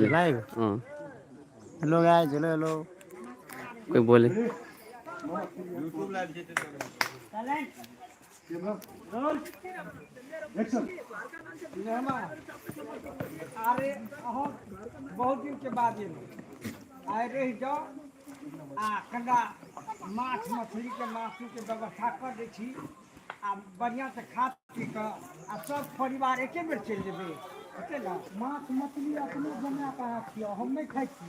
Live. हाँ hello guys, hello hello. कोई बोले यूट्यूब लाइव जेते रोल एक्शन। अरे अहो बहुत दिन के बाद ये आए रही जाओ आ कना माछ मछली के मासू के व्यवस्था कर दै छी आ बढ़िया से खा पी कऽ आ सब परिवार एके बेर चलि जेबै। ओते ना माछ मछली अपने बना कऽ खियो, हम नहीं खाई छी।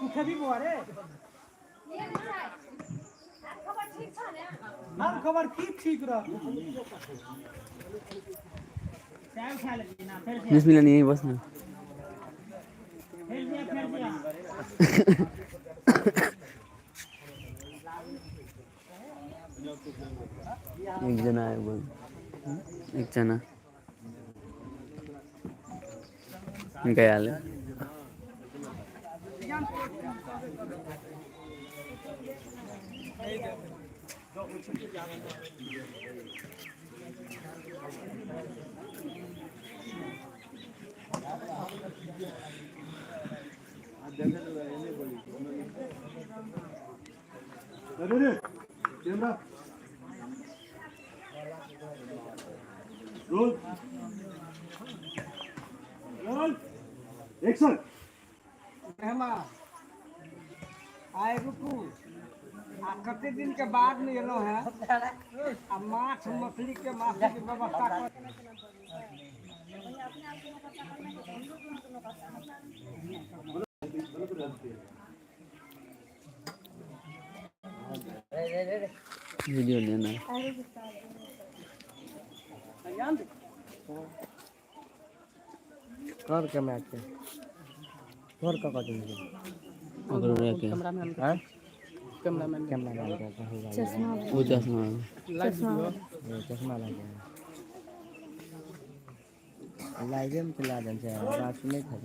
तू खेबी बौआ रे? हम खबर की ठीक रह। 20 मिनट यहीं बस ना एक जना है बोल एक जना गया ले कैमरा रोल रोल एक्शन। आए रुकू आ कते दिन के बाद में एलो है आ माछ मछली के मासू के व्यवस्था कर वीडियो लेना कर के मैच के और का कर देंगे अगर रह के कैमरामैन का होगा वो चश्मा चश्मा लगा लाइव में चला देन से बात सुनै था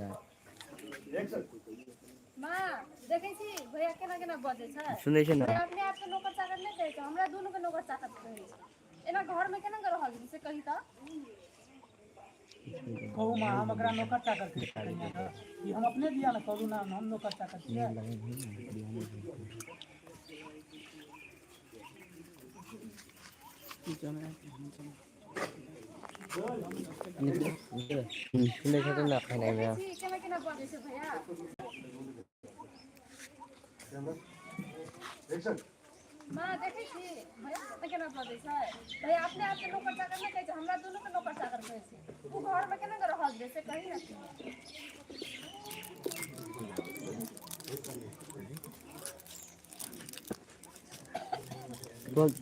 मां देखै छी भैया केना केना बजै छै सुनै छै ना अपने आप के नौकर चाकर नहीं कहै छै, हमरा दोनों के नौकर चाकर कहै छै। एना घर में केना रहल से कही त कहू मां हम एकरा नौकर चाकर के कन्या था ई हम अपने दिया ना कहू ना हम नौकर चाकर छियै। सुनै छै ना खाने में देखै छी केना केना बजै छै भैया। एक्शन। मां देखै छी भैया केना केना बजै छै, भैया अपने आप के नौकर चाकर नहीं कहै छै, हमरा दोनों के नौकर चाकर कहै छै। तू घर में केना रहल से कही ना।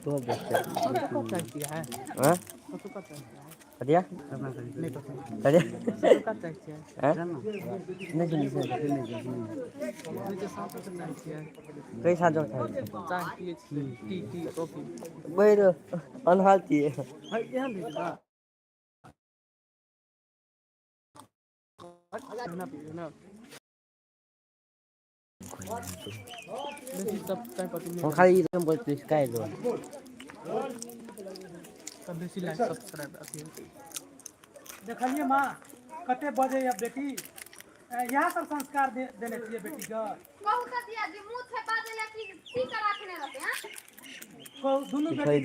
तो देखते हैं हां कदिया नहीं कदिया नहीं कई साथ जो था चाय पिए छी टी कॉफी बैर अनहालती है यहाँ भी ना खाली एकदम बोलते स्काई लो बेसी लाइक सब्सक्राइब देखलिए माँ कते बजे या बेटी यहाँ सब संस्कार देने चाहिए बेटी का। कहू त दिया जे मुंह से बाजे या की का रखने रहते हैं दोनों बेटी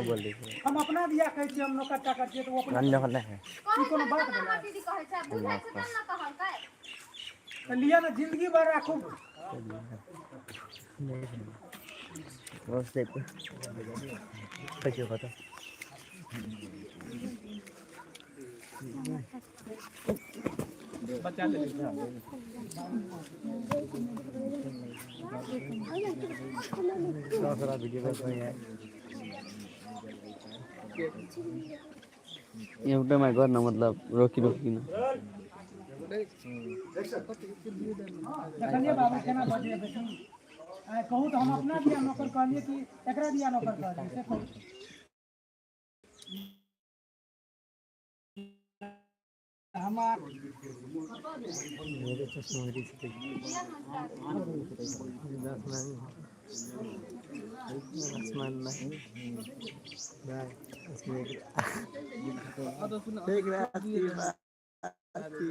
बोल रही है हम अपना दिया कहै छी हम नौकर चाकर छियै तो वो अपना अन्य है ई कोनो बात भेलै दीदी कहै छै बुझै छै तब ना कहलकै तो लिया ना जिंदगी भर राखू। नमस्ते कैसे हो तो बचा ले सारा वीडियो कर रहे हैं ये उठे मैं करना मतलब रोकी रोकी ना देखलिए बाबू केना बजे बेटी कहू तो हम अपना दिया नौकर कहलिए कि एकरा दिया नौकर कहलिए से कहू। हमार मेरे चश्मा आसमान में भाई इसमें एक रात की बात थी।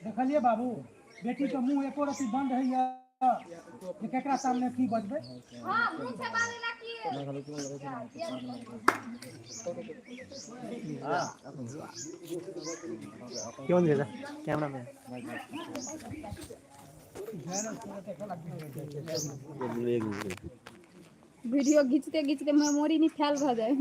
देखलिए बाबू बेटी के मुंह एको रति बंद है या कि केकरा सामने की बजबे हां मुंह से बालेला की क्यों नहीं देता कैमरा में वीडियो खींचते खींचते मेमोरी नहीं फैल रह जाए